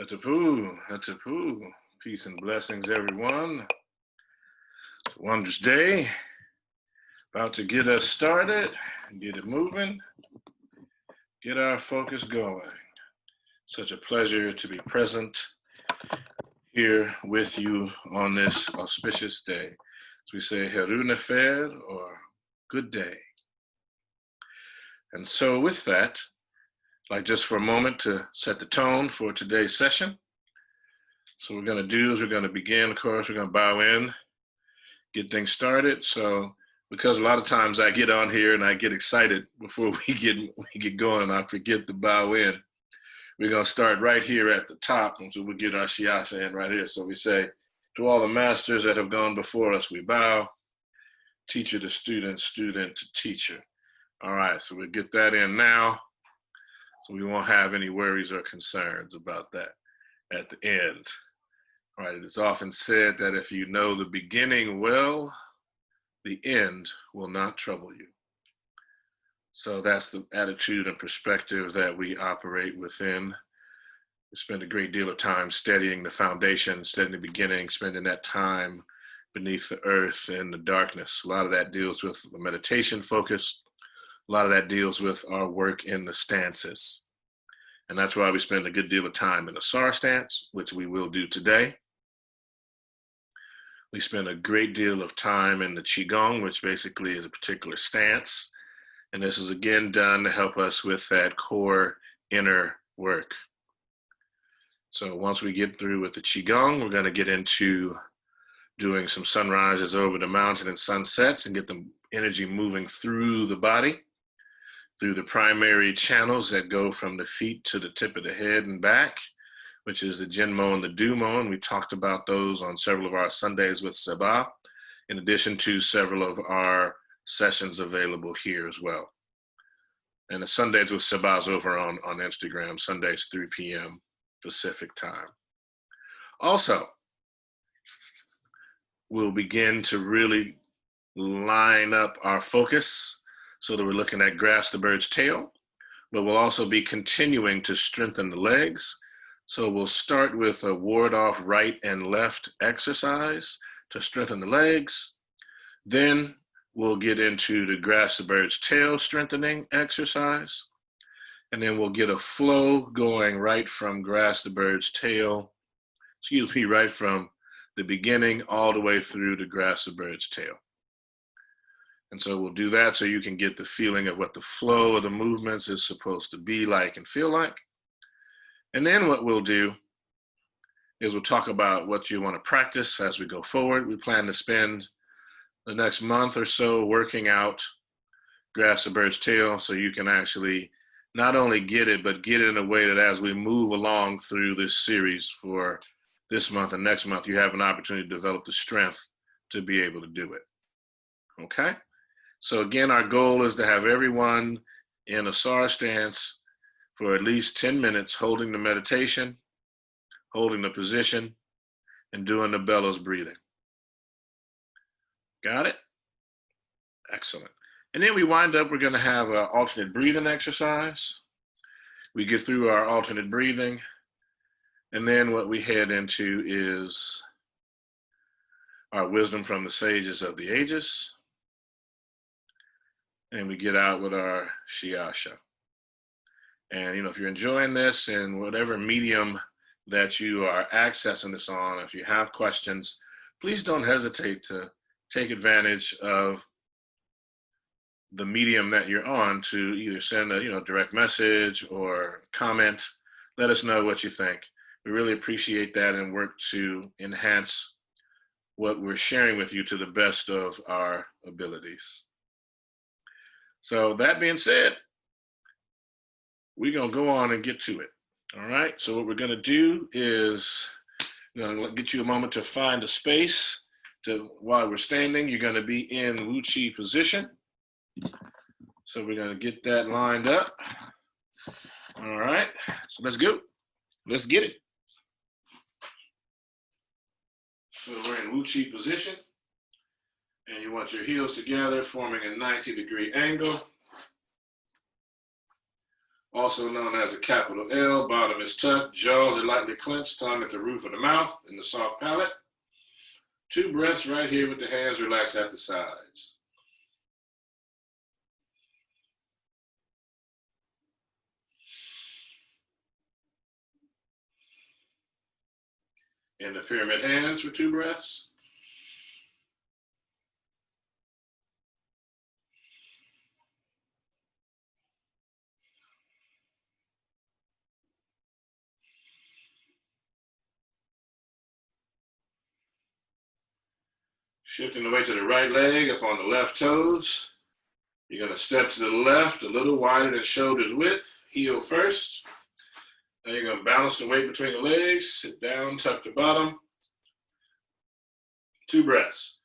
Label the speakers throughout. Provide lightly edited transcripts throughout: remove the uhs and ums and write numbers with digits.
Speaker 1: Atapu. Peace and blessings, everyone. It's a wondrous day. About to get us started, get it moving, get our focus going. Such a pleasure to be present here with you on this auspicious day. As we say, Heru Nefer, or good day. And so with that, I'd like just for a moment to set the tone for today's session. So what we're going to do is we're going to begin, of course, we're going to bow in, get things started. So because a lot of times I get on here and I get excited before we get going and I forget to bow in, we're going to start right here at the top, and so we'll get our shiasha in right here. So we say, to all the masters that have gone before us, we bow. Teacher to student, student to teacher. All right, so we'll get that in now. So we won't have any worries or concerns about that at the end. All right, it is often said that if you know the beginning well, the end will not trouble you. So that's the attitude and perspective that we operate within. We spend a great deal of time studying the foundation, studying the beginning, spending that time beneath the earth in the darkness. A lot of that deals with the meditation focus. A lot of that deals with our work in the stances. And that's why we spend a good deal of time in the Asar Stance, which we will do today. We spend a great deal of time in the Qigong, which basically is a particular stance. And this is again done to help us with that core inner work. So once we get through with the Qigong, we're going to get into doing some sunrises over the mountain and sunsets and get the energy moving through the body, through the primary channels that go from the feet to the tip of the head and back, which is the Jinmo and the Dumo, and we talked about those on several of our Sundays with Sabah, in addition to several of our sessions available here as well. And the Sundays with Sabah is over on Instagram, Sundays 3 p.m. Pacific time. Also, we'll begin to really line up our focus so that we're looking at grasp the bird's tail, but we'll also be continuing to strengthen the legs. So we'll start with a ward off right and left exercise to strengthen the legs. Then we'll get into the grasp the bird's tail strengthening exercise. And then we'll get a flow going right from grasp the bird's tail, right from the beginning all the way through to grasp the bird's tail. And so we'll do that so you can get the feeling of what the flow of the movements is supposed to be like and feel like. And then what we'll do is we'll talk about what you want to practice as we go forward. We plan to spend the next month or so working out grasp the bird's tail so you can actually not only get it, but get it in a way that as we move along through this series for this month and next month, you have an opportunity to develop the strength to be able to do it. Okay? So again, our goal is to have everyone in a Asar stance for at least 10 minutes, holding the meditation, holding the position, and doing the bellows breathing. Got it? Excellent. And then we wind up, we're going to have an alternate breathing exercise. We get through our alternate breathing, and then what we head into is our wisdom from the sages of the ages. And we get out with our shiasha. And, if you're enjoying this in whatever medium that you are accessing this on, if you have questions, please don't hesitate to take advantage of the medium that you're on to either send a, direct message or comment. Let us know what you think. We really appreciate that and work to enhance what we're sharing with you to the best of our abilities. So that being said, we're going to go on and get to it. All right. So what we're going to do is get you a moment to find a space while we're standing. You're going to be in Wu Chi position. So we're going to get that lined up. All right. So let's go. Let's get it. So we're in Wu Chi position. And you want your heels together, forming a 90-degree angle. also known as a capital L. Bottom is tucked, jaws are lightly clenched, tongue at the roof of the mouth and the soft palate. 2 breaths right here with the hands relaxed at the sides. In the pyramid hands for 2 breaths. Shifting the weight to the right leg up on the left toes. You're going to step to the left a little wider than shoulders width, heel first. Now you're going to balance the weight between the legs, sit down, tuck the bottom. 2 breaths.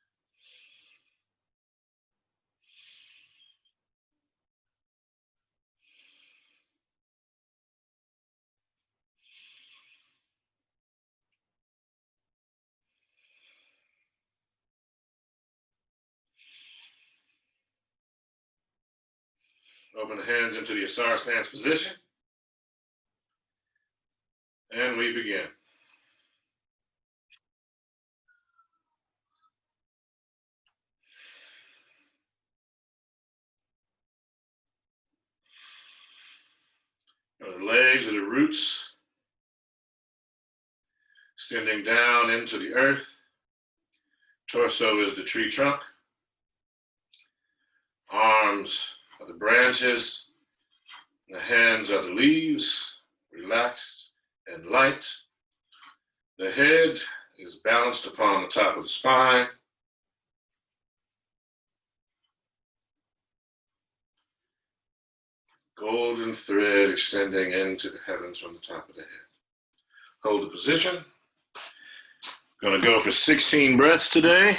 Speaker 1: Open the hands into the Asar Stance position. And we begin. The legs are the roots, extending down into the earth. Torso is the tree trunk. Arms are the branches. The hands are the leaves, relaxed and light. The head is balanced upon the top of the spine. Golden thread extending into the heavens from the top of the head. Hold the position. Going to go for 16 breaths today.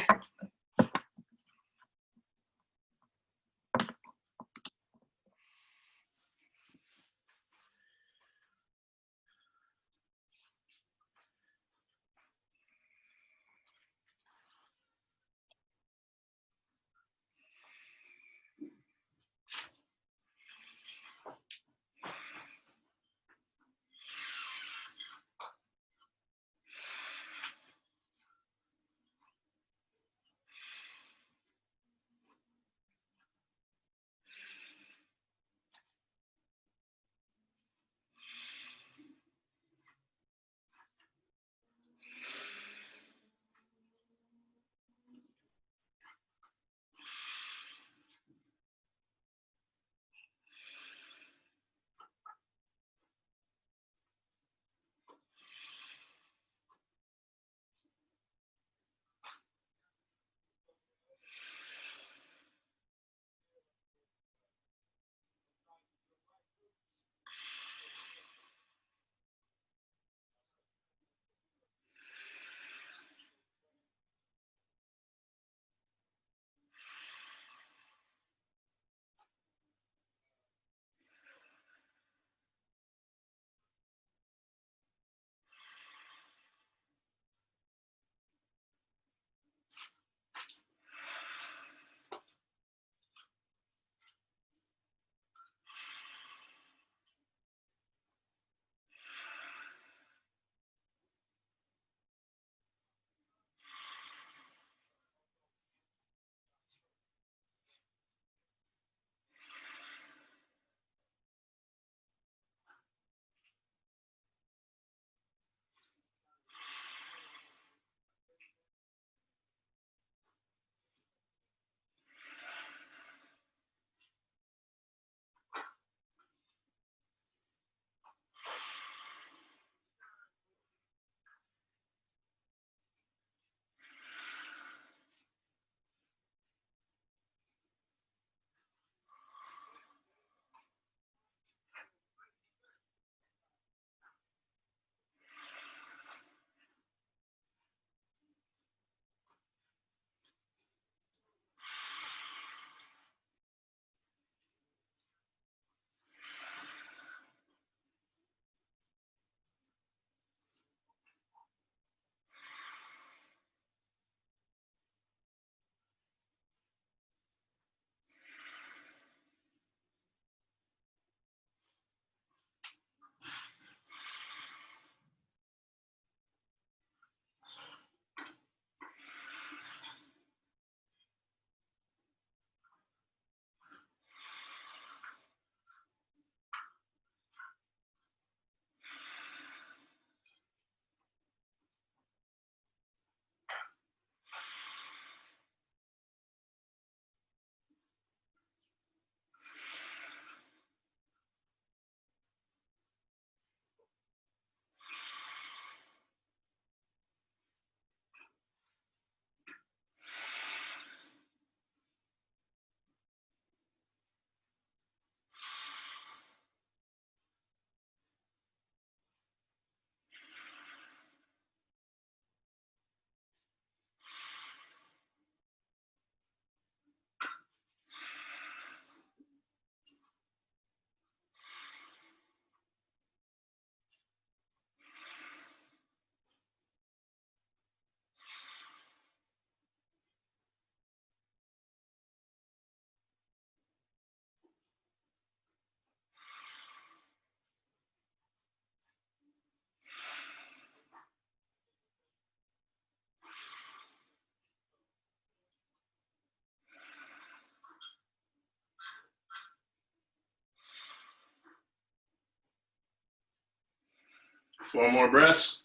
Speaker 1: 4 more breaths.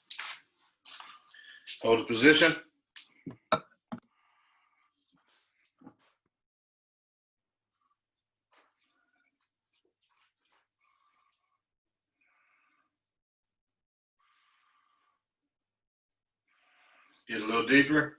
Speaker 1: Hold the position. Get a little deeper.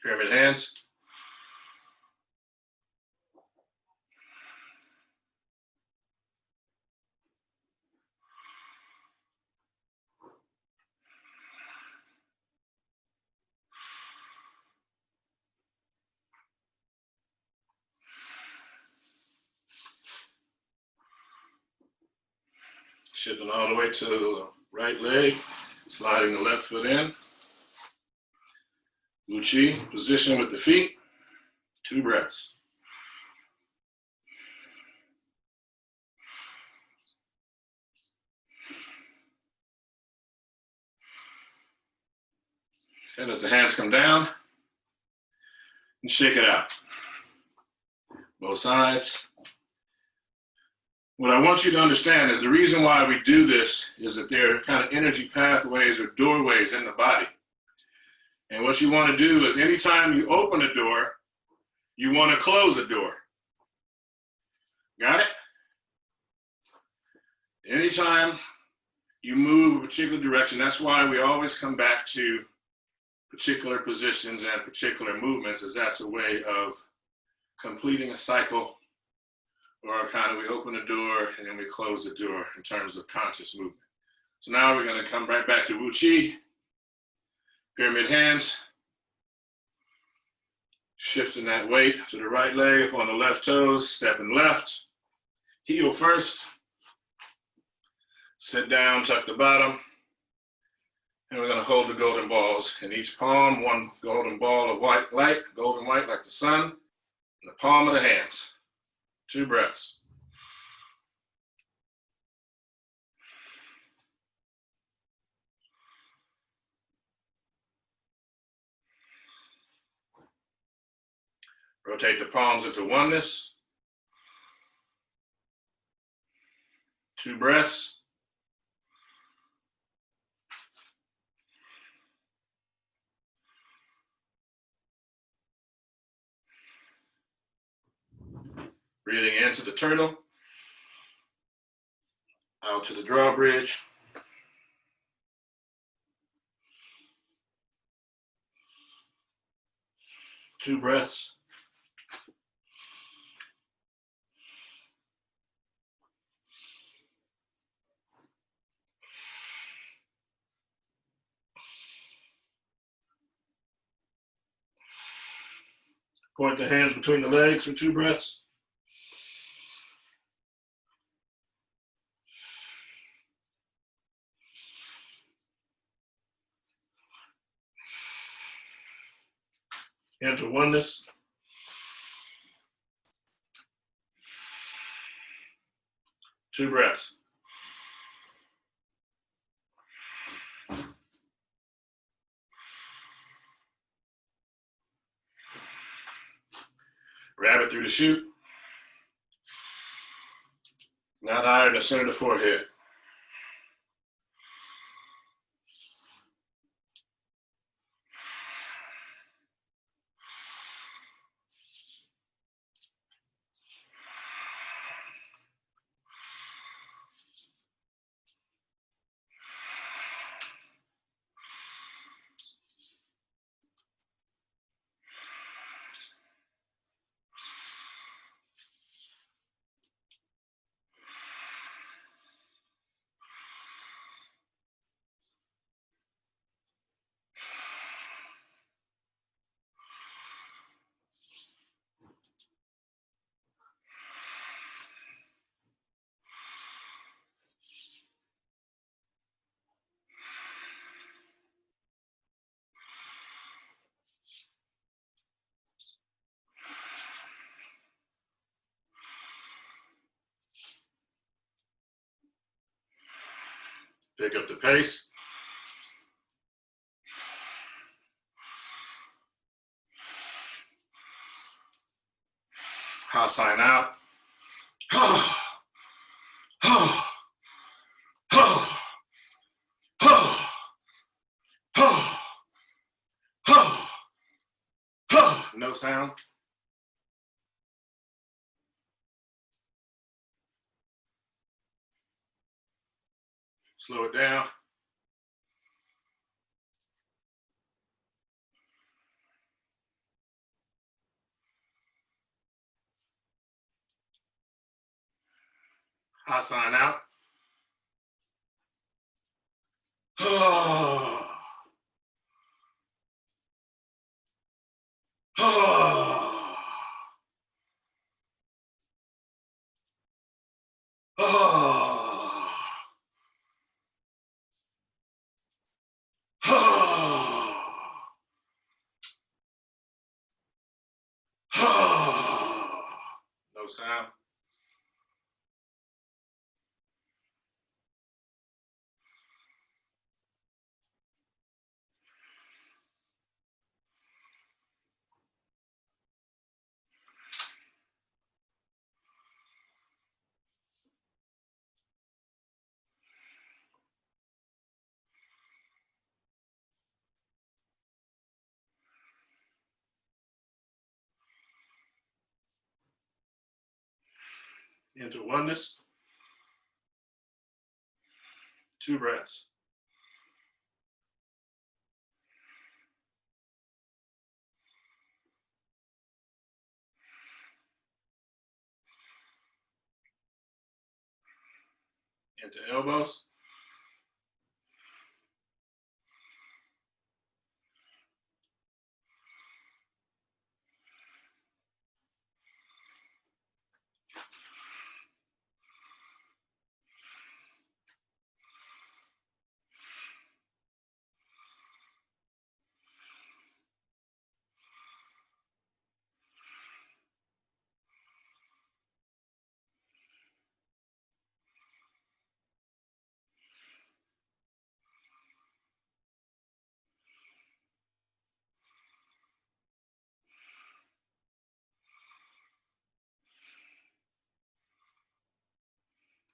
Speaker 1: Pyramid hands. Shifting all the way to the right leg, sliding the left foot in. Wu Chi, position with the feet, 2 breaths. Okay, let the hands come down and shake it out. Both sides. What I want you to understand is the reason why we do this is that there are kind of energy pathways or doorways in the body. And what you want to do is anytime you open a door, you want to close a door. Got it? Anytime you move a particular direction, that's why we always come back to particular positions and particular movements, as that's a way of completing a cycle, or kind of we open a door and then we close the door in terms of conscious movement. So now we're going to come right back to Wu Chi, pyramid hands, shifting that weight to the right leg up on the left toes, stepping left, heel first, sit down, tuck the bottom, and we're going to hold the golden balls in each palm, 1 golden ball of white light, golden white like the sun, in the palm of the hands. 2 breaths. Rotate the palms into oneness. 2 breaths. Breathing into the turtle, out to the drawbridge. 2 breaths. Point the hands between the legs for 2 breaths. into oneness. 2 breaths. Rabbit through the chute. Not higher in the center of the forehead. Pick up the pace. High sign out. No sound. Slow it down. High sign out. No sound. Into oneness. 2 breaths. Into elbows.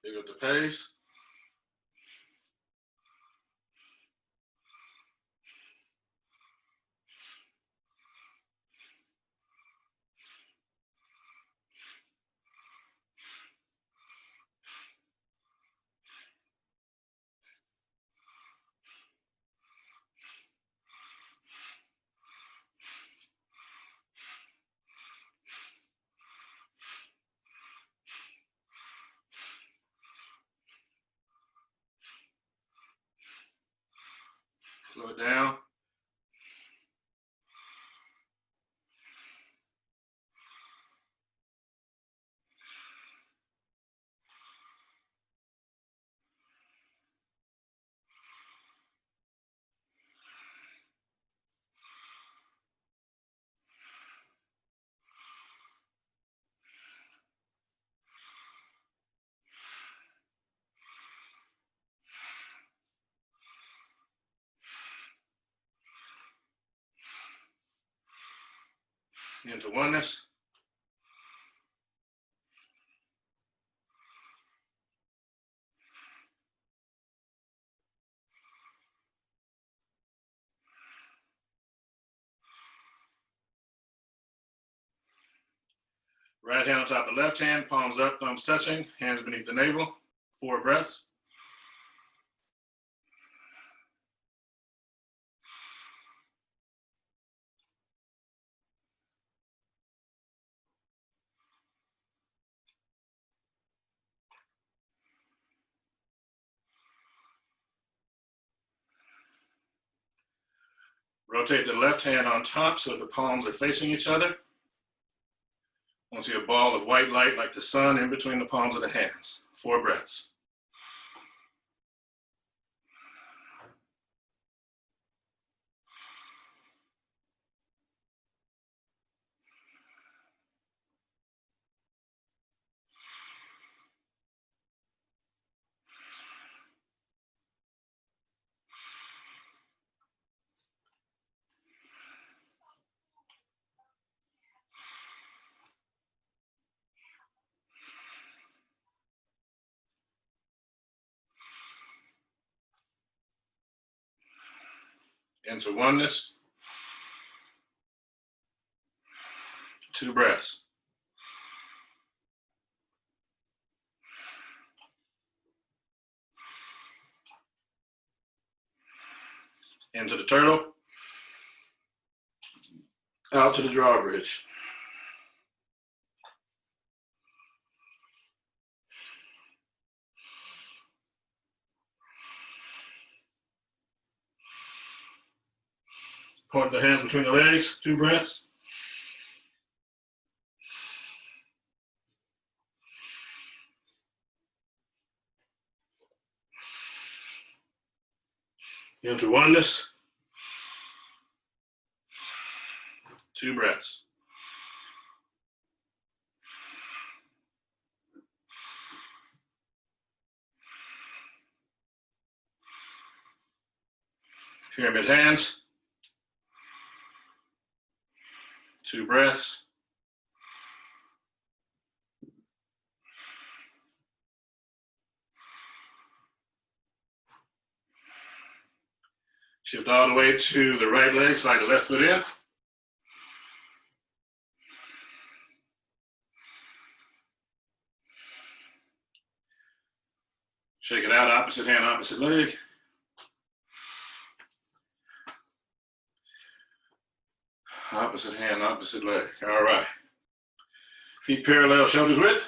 Speaker 1: Pick up the pace. Slow it down. into oneness. Right hand on top of the left hand, palms up, thumbs touching, hands beneath the navel, 4 breaths. Rotate the left hand on top so the palms are facing each other. I want to see a ball of white light like the sun in between the palms of the hands. 4 breaths. Into oneness. 2 breaths. Into the turtle. Out to the drawbridge. Point the hand between the legs, 2 breaths. Into oneness. 2 breaths. Pyramid hands. 2 breaths. Shift all the way to the right leg, slide the left foot in. Shake it out, opposite hand, opposite leg. Opposite hand, opposite leg. All right. Feet parallel, shoulders width.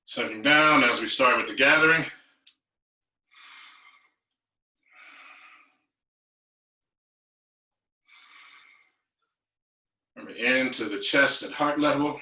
Speaker 1: Sinking down as we start with the gathering. Remember, into the chest at heart level.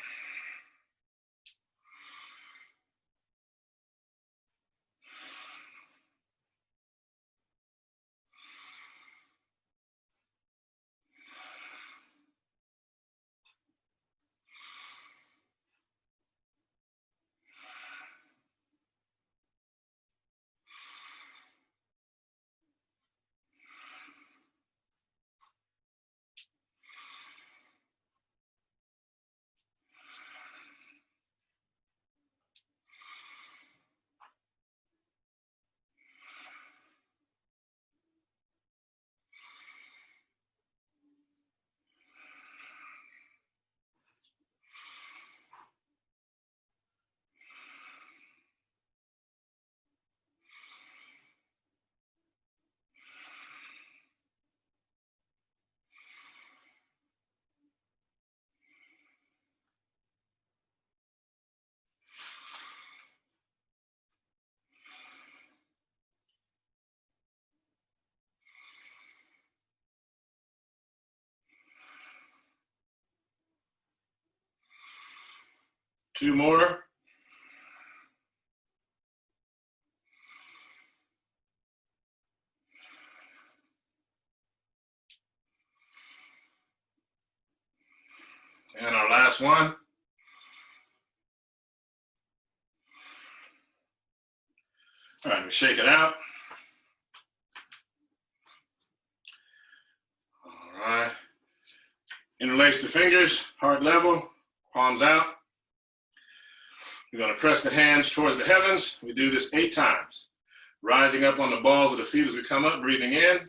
Speaker 1: Two more. And our last one. All right, we shake it out. Interlace the fingers, heart level, palms out. We're going to press the hands towards the heavens. We do this 8 times. Rising up on the balls of the feet as we come up, breathing in.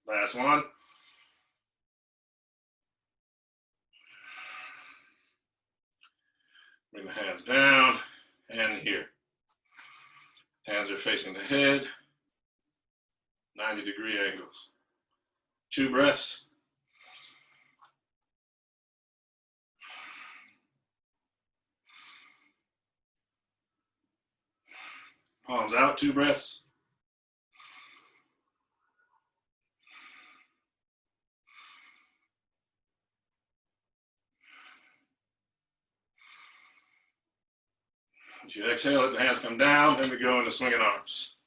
Speaker 1: Last one. Bring the hands down and here. Hands are facing the head, 90-degree angles. 2 breaths. Palms out, 2 breaths. As you exhale, let the hands come down, then we go into swinging arms.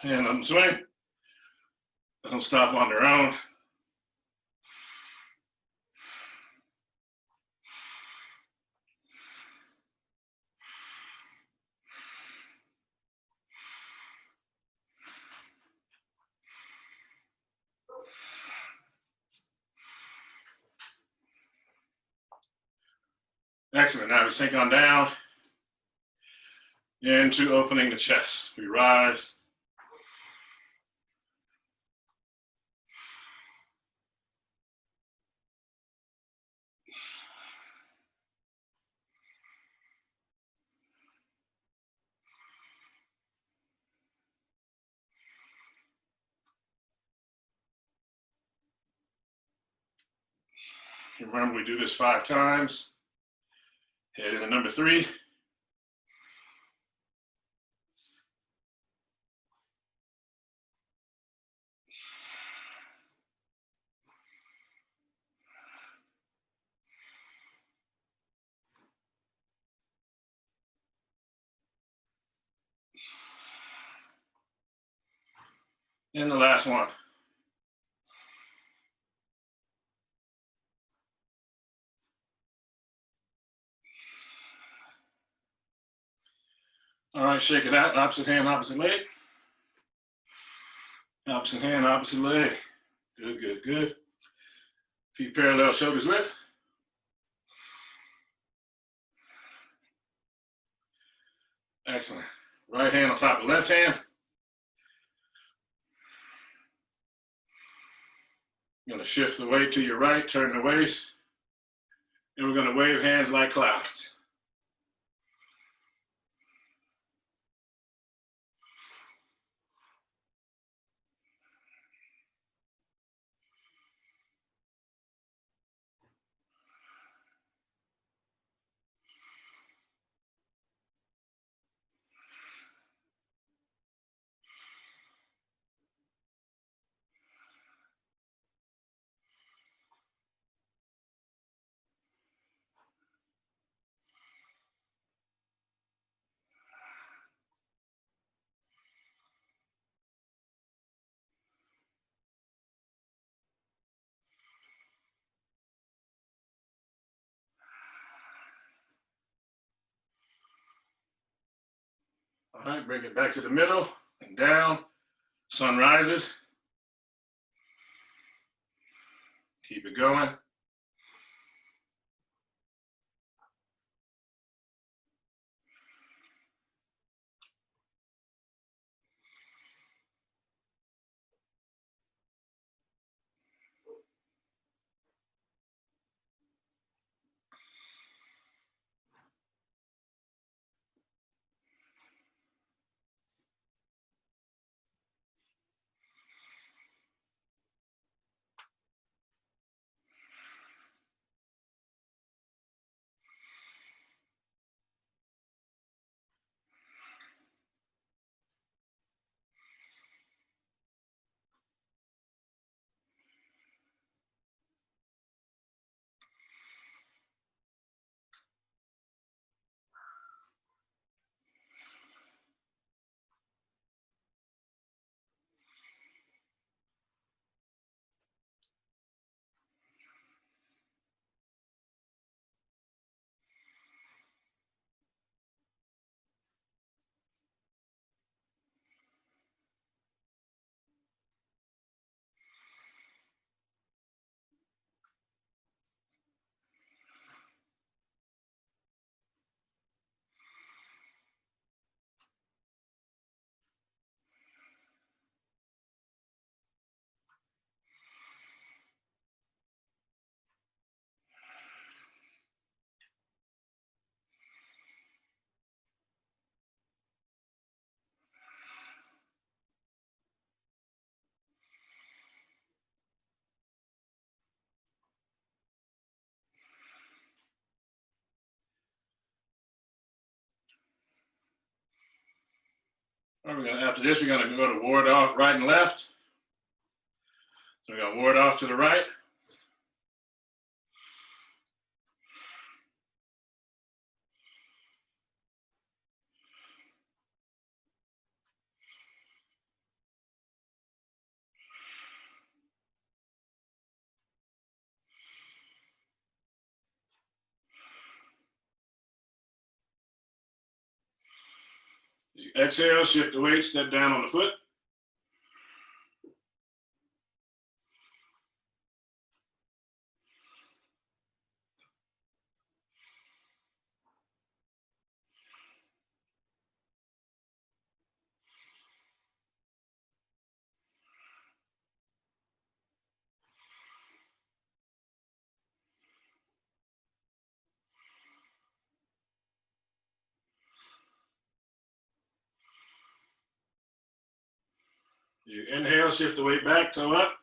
Speaker 1: And let them swing. Let them stop on their own. Excellent. Now we sink on down into opening the chest. We rise. Remember, we do this 5 times. Head into number 3. And the last one. All right, shake it out. Opposite hand, opposite leg. Opposite hand, opposite leg. Good, good, good. Feet parallel, shoulders width. Excellent. Right hand on top of left hand. You're going to shift the weight to your right, turn the waist. And we're going to wave hands like clouds. All right, bring it back to the middle and down. Sun rises. Keep it going. All right, after this, we're going to go to ward off right and left. So we're going to ward off to the right. As you exhale, shift the weight, step down on the foot. As you inhale, shift the weight back, toe up.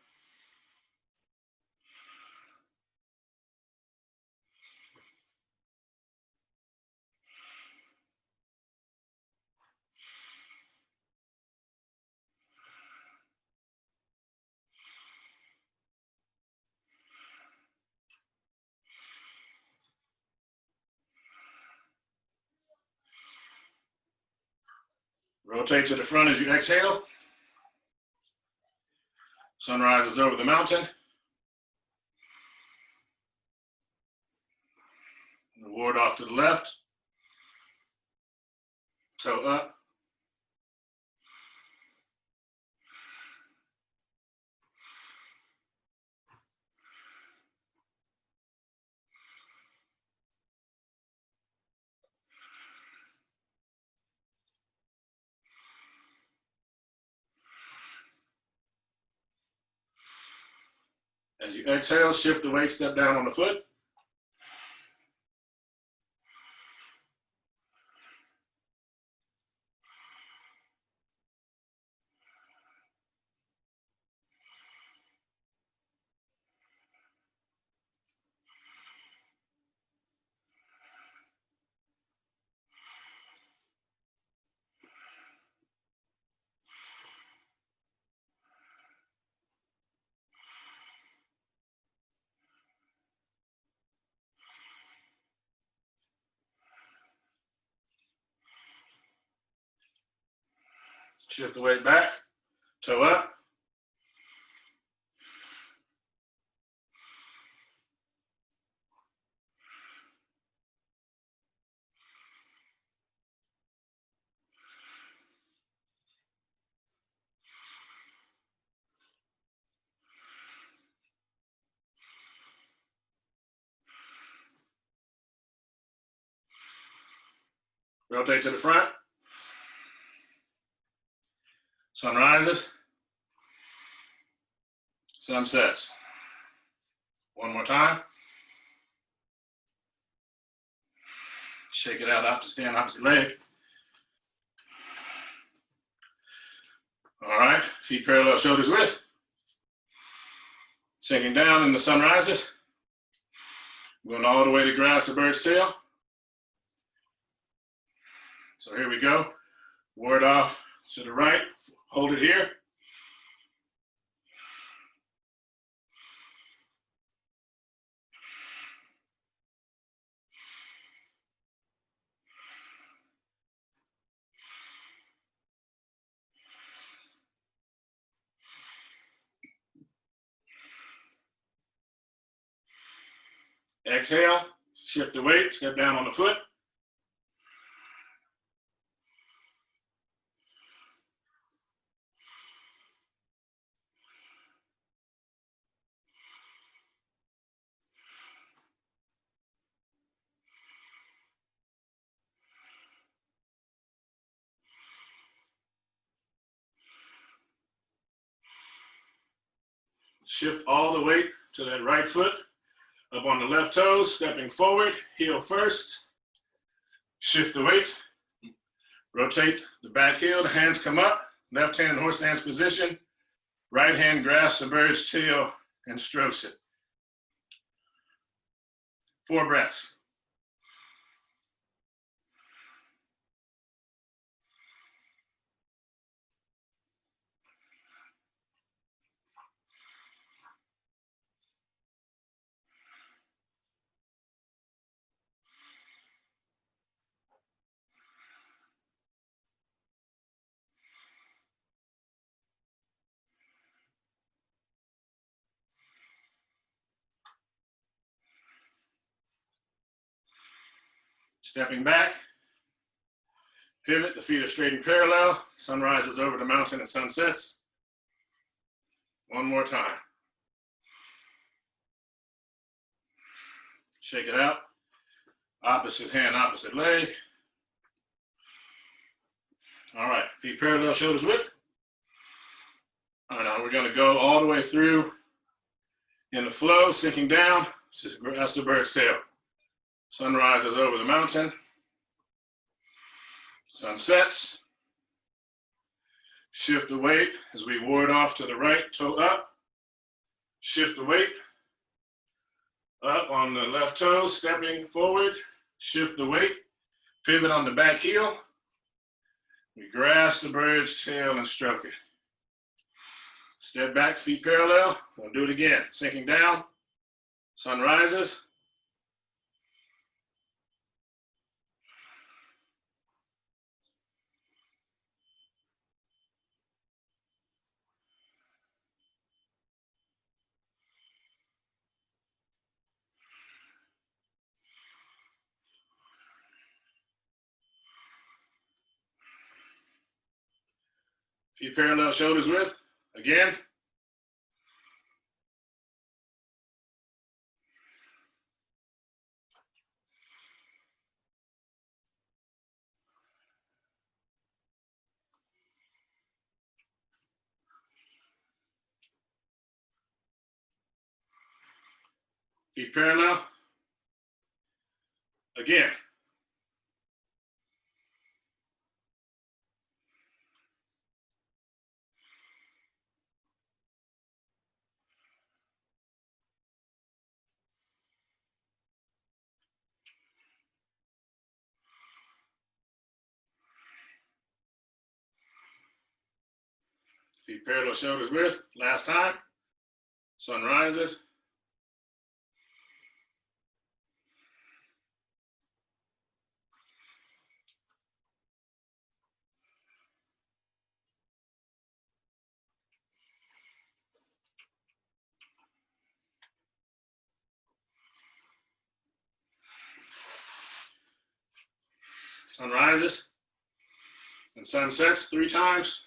Speaker 1: Rotate to the front as you exhale. Sun rises over the mountain. Ward off to the left. Toe up. As you exhale, shift the weight, step down on the foot. Shift the weight back, toe up. Rotate to the front. Sun rises. Sun sets. One more time. Shake it out, opposite hand, opposite leg. All right, feet parallel, shoulders width. Sinking down, and the sun rises. Going all the way to grasp the bird's tail. So here we go. Ward off to the right. Hold it here. Exhale, shift the weight, step down on the foot. Shift all the weight to that right foot. Up on the left toes, stepping forward, heel first. Shift the weight. Rotate the back heel, the hands come up. Left hand in horse stance position. Right hand grasps the bird's tail and strokes it. 4 breaths. Stepping back, pivot, the feet are straight and parallel. Sun rises over the mountain and sun sets. One more time. Shake it out. Opposite hand, opposite leg. All right, feet parallel, shoulders width. All right, now we're going to go all the way through in the flow, sinking down. That's the bird's tail. Sun rises over the mountain. Sun sets. Shift the weight as we ward off to the right, toe up. Shift the weight. Up on the left toe, stepping forward. Shift the weight. Pivot on the back heel. We grasp the bird's tail and stroke it. Step back, feet parallel. We'll do it again. Sinking down. Sun rises. Feet parallel, shoulders width. Again. Feet parallel. Again. Feet parallel, shoulders width. Last time. Sun rises. Sun rises. And sun sets 3 times.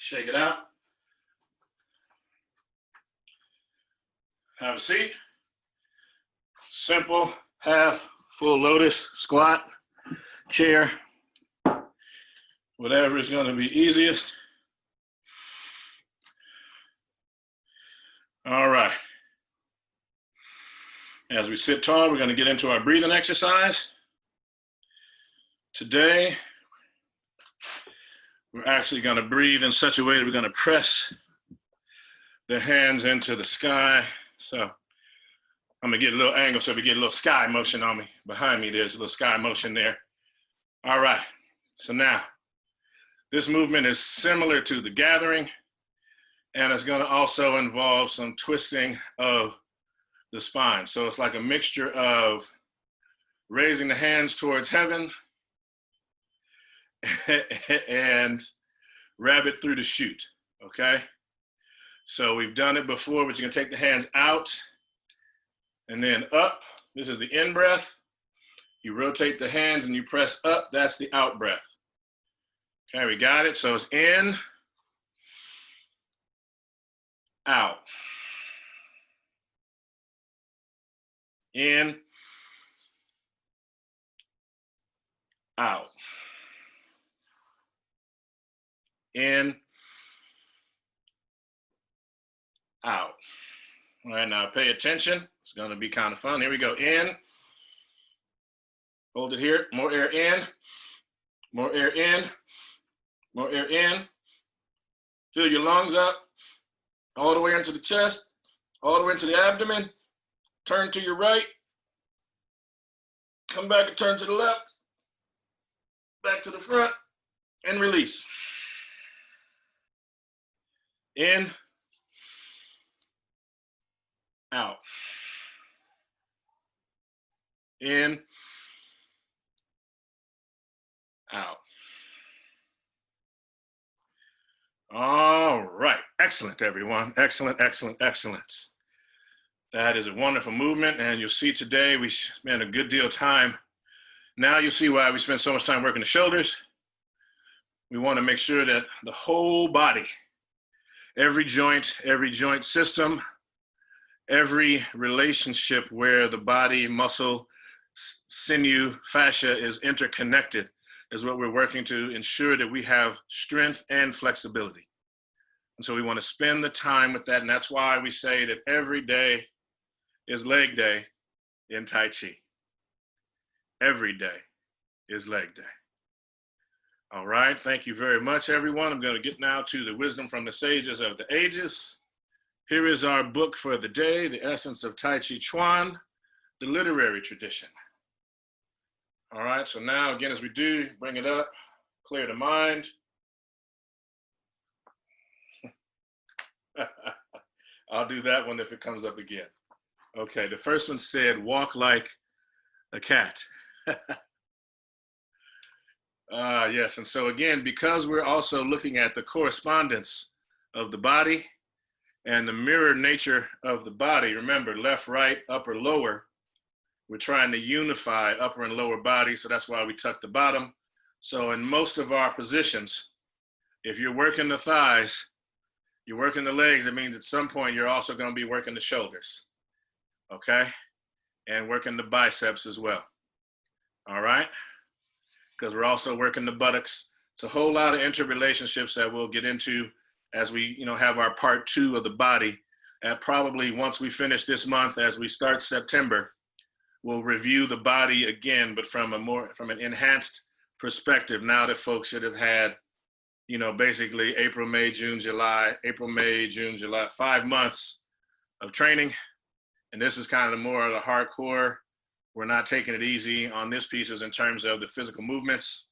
Speaker 1: Shake it out. Have a seat. Simple, half, full lotus, squat, chair, whatever is going to be easiest. All right. As we sit tall, we're going to get into our breathing exercise. Today, we're actually going to breathe in such a way that we're going to press the hands into the sky. So I'm going to get a little angle so we get a little sky motion on me. Behind me, there's a little sky motion there. All right. So now, this movement is similar to the gathering, and it's going to also involve some twisting of the spine. So it's like a mixture of raising the hands towards heaven and rabbit through the chute, okay? So we've done it before, but you can take the hands out and then up. This is the in breath. You rotate the hands and you press up. That's the out breath. Okay, we got it. So it's in, out. In, out. In, out. All right, now pay attention. It's going to be kind of fun. Here we go. In. Hold it here. More air in. More air in. More air in. Fill your lungs up. All the way into the chest. All the way into the abdomen. Turn to your right. Come back and turn to the left. Back to the front. And release. In. Out. In. Out. All right. Excellent, everyone. Excellent, excellent, excellent. That is a wonderful movement, and you'll see today we spent a good deal of time. Now you'll see why we spend so much time working the shoulders. We want to make sure that the whole body, every joint system, every relationship where the body, muscle, sinew, fascia is interconnected is what we're working to ensure that we have strength and flexibility. And so we want to spend the time with that, and that's why we say that every day is leg day in Tai Chi. Every day is leg day. All right, thank you very much, everyone. I'm going to get now to the wisdom from the sages of the ages. Here is our book for the day, The Essence of Taijiquan, the literary tradition. All right, so now again, as we do, bring it up, clear the mind. I'll do that one if it comes up again. Okay, the first one said, walk like a cat. Yes, and so again, because we're also looking at the correspondence of the body and the mirror nature of the body, remember, left, right, upper, lower, we're trying to unify upper and lower body, so that's why we tuck the bottom. So in most of our positions, if you're working the thighs, you're working the legs, it means at some point you're also going to be working the shoulders, okay? And working the biceps as well, all right? Because we're also working the buttocks. It's a whole lot of interrelationships that we'll get into as we have our part 2 of the body. At probably once we finish this month, as we start September, we'll review the body again, but from an enhanced perspective, now that folks should have had, basically April, May, June, July, 5 months of training. And this is kind of more of the hardcore. We're not taking it easy on this pieces in terms of the physical movements.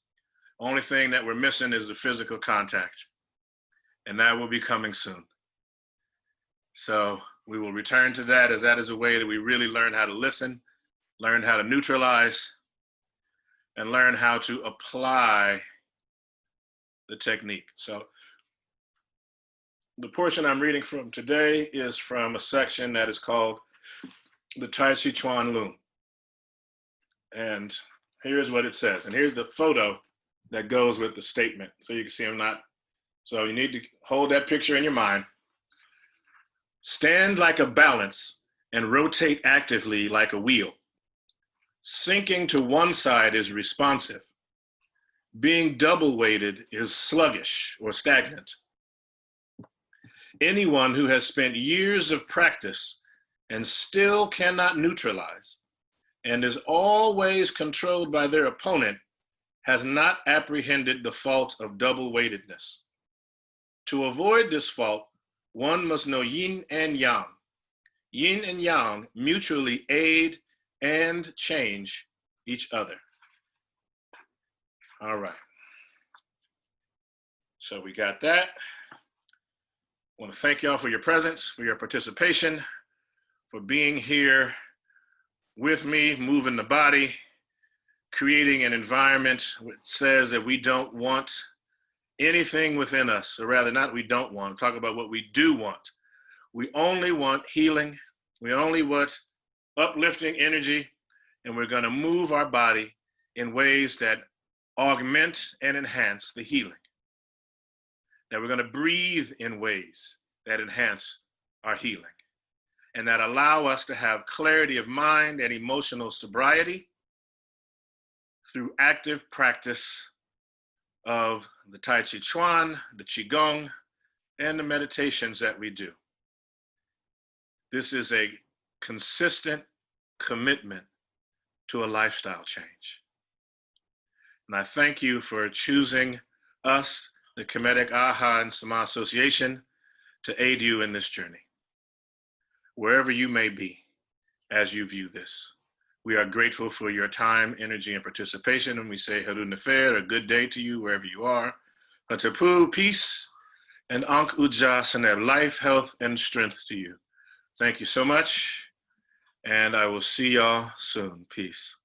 Speaker 1: Only thing that we're missing is the physical contact. And that will be coming soon. So we will return to that, as that is a way that we really learn how to listen, learn how to neutralize, and learn how to apply the technique. So the portion I'm reading from today is from a section that is called the Taijiquan Loom. And here's what it says. And here's the photo that goes with the statement. So you can see I'm not, so you need to hold that picture in your mind. Stand like a balance and rotate actively like a wheel. Sinking to one side is responsive. Being double weighted is sluggish or stagnant. Anyone who has spent years of practice and still cannot neutralize and is always controlled by their opponent has not apprehended the fault of double weightedness. To avoid this fault, one must know yin and yang. Yin and yang mutually aid and change each other. All right. So we got that. I want to thank y'all for your presence, for your participation, for being here with me, moving the body, creating an environment which says that we don't want anything within us, or rather not we don't want, talk about what we do want. We only want healing. We only want uplifting energy, and we're going to move our body in ways that augment and enhance the healing. That we're going to breathe in ways that enhance our healing and that allow us to have clarity of mind and emotional sobriety through active practice of the Taijiquan, the Qigong, and the meditations that we do. This is a consistent commitment to a lifestyle change. And I thank you for choosing us, the Kemetic Aha and Sama Association, to aid you in this journey, wherever you may be as you view this. We are grateful for your time, energy, and participation, and we say Haru Nefer, a good day to you wherever you are. Hatapu, peace, and Ankh Uja Saneb, life, health, and strength to you. Thank you so much, and I will see y'all soon. Peace.